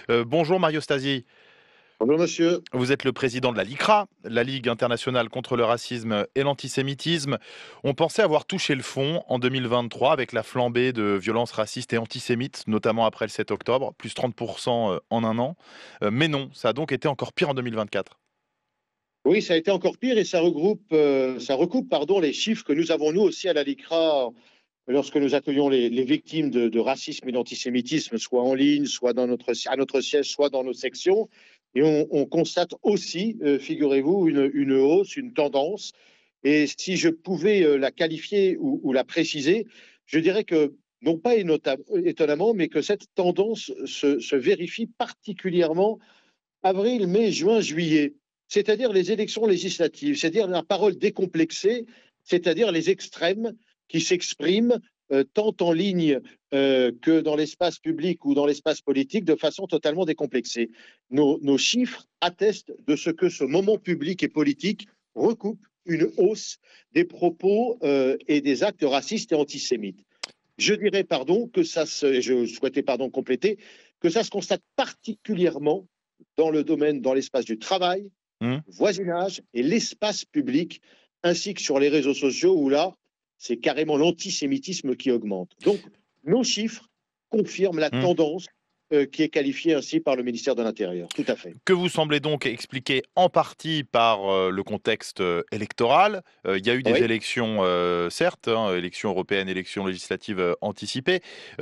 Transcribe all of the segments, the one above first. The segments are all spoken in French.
Bonjour Mario Stasi, Bonjour monsieur. vous êtes le président de la LICRA, la Ligue internationale contre le racisme et l'antisémitisme. On pensait avoir touché le fond en 2023 avec la flambée de violences racistes et antisémites, notamment après le 7 octobre, plus 30% en un an. Mais non, ça a donc été encore pire en 2024. Oui, ça a été encore pire et ça recoupe les chiffres que nous avons nous aussi à la LICRA lorsque nous accueillons les victimes de racisme et d'antisémitisme, soit en ligne, soit à notre siège, soit dans nos sections. Et on constate aussi, figurez-vous, une hausse, une tendance. Et si je pouvais la qualifier ou la préciser, je dirais que, non pas étonnamment, mais que cette tendance se vérifie particulièrement avril, mai, juin, juillet, c'est-à-dire les élections législatives, c'est-à-dire la parole décomplexée, c'est-à-dire les extrêmes qui s'expriment tant en ligne que dans l'espace public ou dans l'espace politique de façon totalement décomplexée. Nos chiffres attestent de ce que ce moment public et politique recoupe une hausse des propos et des actes racistes et antisémites. Je dirais, je souhaitais compléter, que ça se constate particulièrement dans l'espace du travail, Hmm. voisinage et l'espace public, ainsi que sur les réseaux sociaux où là, c'est carrément l'antisémitisme qui augmente. Donc, nos chiffres confirment la Hmm. tendance qui est qualifiée ainsi par le ministère de l'Intérieur. Tout à fait. Que vous semblez donc expliquer en partie par le contexte électoral. Il y a eu des Oui, élections, certes, hein, élections européennes, élections législatives anticipées.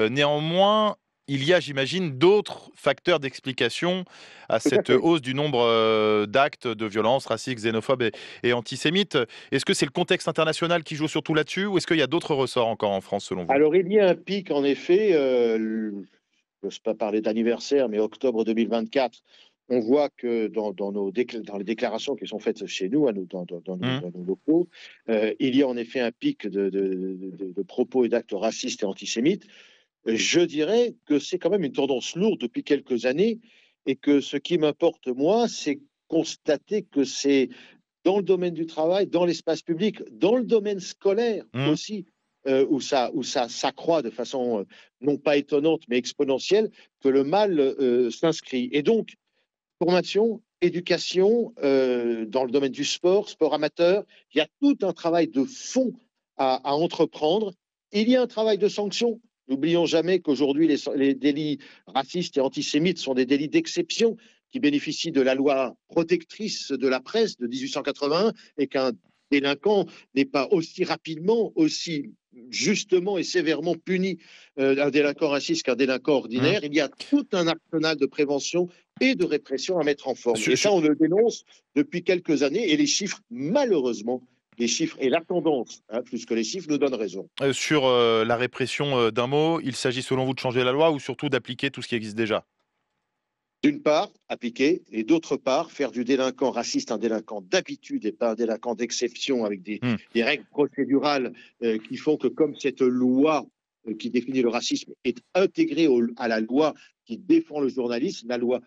Néanmoins, il y a, j'imagine, d'autres facteurs d'explication à tout à cette fait. hausse du nombre d'actes de violence racistes, xénophobes et antisémites. Est-ce que c'est le contexte international qui joue surtout là-dessus ou est-ce qu'il y a d'autres ressorts encore en France, selon vous? Alors, il y a un pic, en effet, je n'ose pas parler d'anniversaire, mais octobre 2024, on voit que dans les déclarations qui sont faites chez nous, Hmm. dans nos locaux, il y a en effet un pic de propos et d'actes racistes et antisémites. Je dirais que c'est quand même une tendance lourde depuis quelques années et que ce qui m'importe, moi, c'est constater que c'est dans le domaine du travail, dans l'espace public, dans le domaine scolaire Hmm. aussi, où ça s'accroît de façon non pas étonnante, mais exponentielle, que le mal s'inscrit. Et donc, formation, éducation, dans le domaine du sport, sport amateur, il y a tout un travail de fond à entreprendre. Il y a un travail de sanction. N'oublions jamais qu'aujourd'hui, les délits racistes et antisémites sont des délits d'exception qui bénéficient de la loi protectrice de la presse de 1881 et qu'un délinquant n'est pas aussi rapidement, aussi justement et sévèrement puni un délinquant raciste qu'un délinquant Hmm. ordinaire. Il y a tout un arsenal de prévention et de répression à mettre en forme. Su- Et su- ça, on le dénonce depuis quelques années et les chiffres, malheureusement, les chiffres et la tendance, hein, plus que les chiffres, nous donnent raison. Sur la répression d'un mot, il s'agit selon vous de changer la loi ou surtout d'appliquer tout ce qui existe déjà? D'une part, appliquer, et d'autre part, faire du délinquant raciste un délinquant d'habitude et pas un délinquant d'exception avec Hmm. des règles procédurales qui font que comme cette loi qui définit le racisme est intégrée à la loi qui défend le journalisme, la loi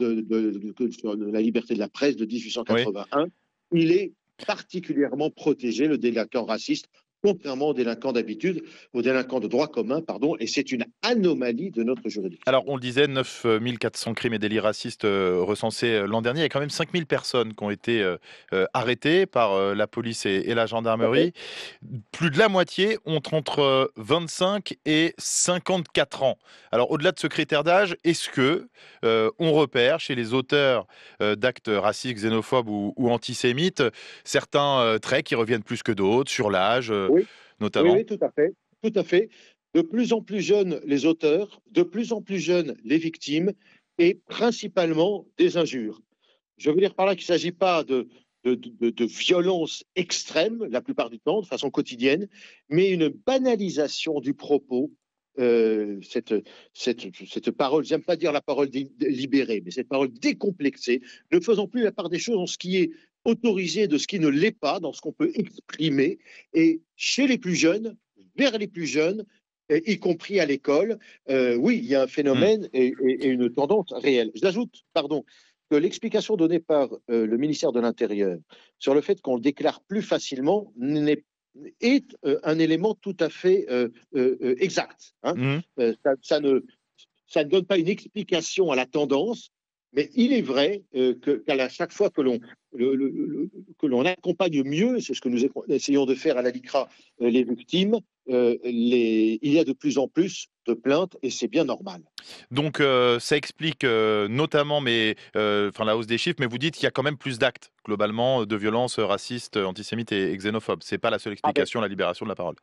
sur la liberté de la presse de Oui. 1881, il est particulièrement protégé, le délinquant raciste, contrairement aux délinquants d'habitude, aux délinquants de droit commun, pardon, et c'est une anomalie de notre juridiction. Alors, on le disait, 9 400 crimes et délits racistes recensés l'an dernier. Il y a quand même 5 000 personnes qui ont été arrêtées par la police et la gendarmerie. Plus de la moitié ont entre 25 et 54 ans. Alors, au-delà de ce critère d'âge, est-ce que on repère chez les auteurs d'actes racistes, xénophobes ou antisémites certains traits qui reviennent plus que d'autres sur l'âge, Oui, oui, notamment? oui, tout à fait, tout à fait. De plus en plus jeunes les auteurs, de plus en plus jeunes les victimes, et principalement des injures. Je veux dire par là qu'il ne s'agit pas de violence extrême, la plupart du temps, de façon quotidienne, mais une banalisation du propos. Euh, cette, cette parole, j'aime pas dire la parole libérée, mais cette parole décomplexée, ne faisant plus la part des choses en ce qui est autorisé de ce qui ne l'est pas, dans ce qu'on peut exprimer, et chez les plus jeunes, vers les plus jeunes, y compris à l'école, oui, il y a un Hmm. phénomène et une tendance réelle. J'ajoute, pardon, que l'explication donnée par le ministère de l'Intérieur sur le fait qu'on le déclare plus facilement est un élément tout à fait exact. Hein. Hmm. Ça ne, ça ne donne pas une explication à la tendance, mais il est vrai qu'à chaque fois que l'on accompagne mieux, c'est ce que nous essayons de faire à la LICRA, les victimes, il y a de plus en plus de plaintes et c'est bien normal. Donc ça explique notamment la hausse des chiffres, mais vous dites qu'il y a quand même plus d'actes globalement de violences racistes, antisémites et xénophobes. C'est pas la seule Ah ben, explication, la libération de la parole.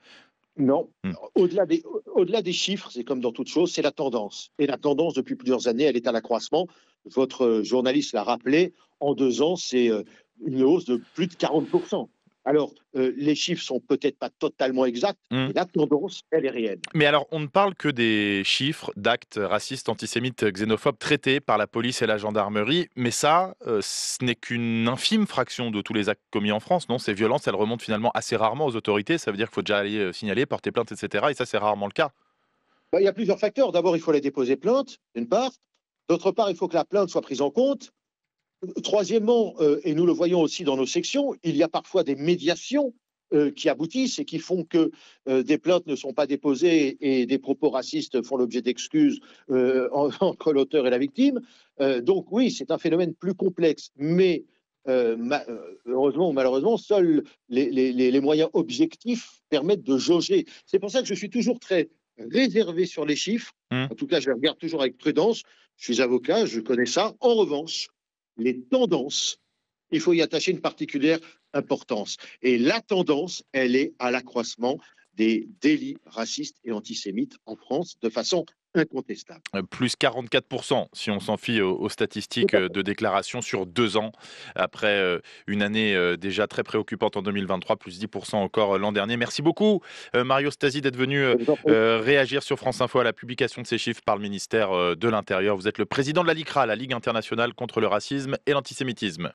non, Hmm. au-delà des chiffres, c'est comme dans toute chose, c'est la tendance. Et la tendance, depuis plusieurs années, elle est à l'accroissement. Votre journaliste l'a rappelé, en 2 ans, c'est une hausse de plus de 40%. Alors, les chiffres sont peut-être pas totalement exacts, Hmm. mais la tendance, elle est réelle. Mais alors, on ne parle que des chiffres d'actes racistes, antisémites, xénophobes traités par la police et la gendarmerie, mais ça, ce n'est qu'une infime fraction de tous les actes commis en France, non? Ces violences, elles remontent finalement assez rarement aux autorités, ça veut dire qu'il faut déjà aller signaler, porter plainte, etc. Et ça, c'est rarement le cas. Ben, il y a plusieurs facteurs. D'abord, il faut aller déposer plainte, d'une part. D'autre part, il faut que la plainte soit prise en compte. Troisièmement, et nous le voyons aussi dans nos sections, il y a parfois des médiations qui aboutissent et qui font que des plaintes ne sont pas déposées et des propos racistes font l'objet d'excuses entre l'auteur et la victime. Donc oui, c'est un phénomène plus complexe, mais heureusement ou malheureusement, seuls les moyens objectifs permettent de jauger. C'est pour ça que je suis toujours très réservé sur les chiffres. Hmm. En tout cas, je les regarde toujours avec prudence. Je suis avocat, je connais ça. En revanche, les tendances, il faut y attacher une particulière importance. Et la tendance, elle est à l'accroissement des délits racistes et antisémites en France de façon incontestable. Plus 44% si on s'en fie aux Tout statistiques à fait. de déclaration sur 2 ans, après une année déjà très préoccupante en 2023, plus 10% encore l'an dernier. Merci beaucoup Mario Stasi d'être venu Je vous en prie. réagir sur France Info à la publication de ces chiffres par le ministère de l'Intérieur. Vous êtes le président de la LICRA, la Ligue internationale contre le racisme et l'antisémitisme.